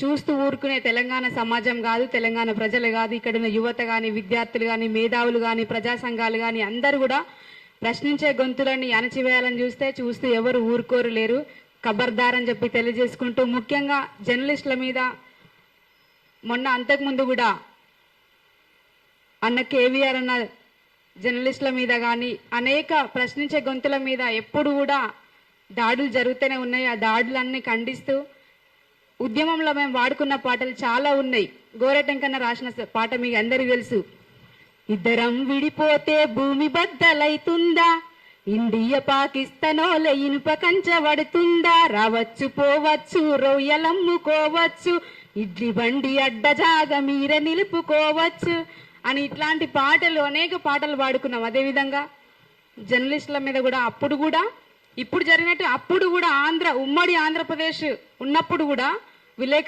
చూస్తూ ఊరుకునే తెలంగాణ సమాజం కాదు, తెలంగాణ ప్రజలు కాదు, ఇక్కడ ఉన్న యువత కానీ, విద్యార్థులు కానీ, మేధావులు కానీ, ప్రజా సంఘాలు కానీ అందరూ కూడా ప్రశ్నించే గొంతులని అణచివేయాలని చూస్తూ ఎవరు ఊరుకోరు లేరు. ఖబర్దార్ అని చెప్పి తెలియజేసుకుంటూ, ముఖ్యంగా జర్నలిస్టుల మీద మొన్న అంతకుముందు కూడా అన్న కేవీఆర్ అన్న జర్నలిస్టుల మీద కానీ అనేక ప్రశ్నించే గొంతుల మీద ఎప్పుడు కూడా దాడులు జరుగుతూనే ఉన్నాయి. ఆ దాడులన్నీ ఖండిస్తూ ఉద్యమంలో మేము వాడుకున్న పాటలు చాలా ఉన్నాయి. గోరెటెంకన్న రాసిన పాట మీకు అందరికీ తెలుసు. ఇద్దరం విడిపోతే భూమి బద్దలైతుందా, ఇండియా పాకిస్తానోల ఇనుప కంచబడుతుందా, రావచ్చు పోవచ్చు రొయ్యలమ్ముకోవచ్చు, ఇడ్లీ బండి అడ్డజాగ మీర నిలుపుకోవచ్చు అని ఇట్లాంటి పాటలు అనేక పాటలు పాడుకున్నాం. అదేవిధంగా జర్నలిస్టుల మీద కూడా ఇప్పుడు జరిగినట్టు అప్పుడు కూడా ఉమ్మడి ఆంధ్రప్రదేశ్ ఉన్నప్పుడు కూడా విలేకరులు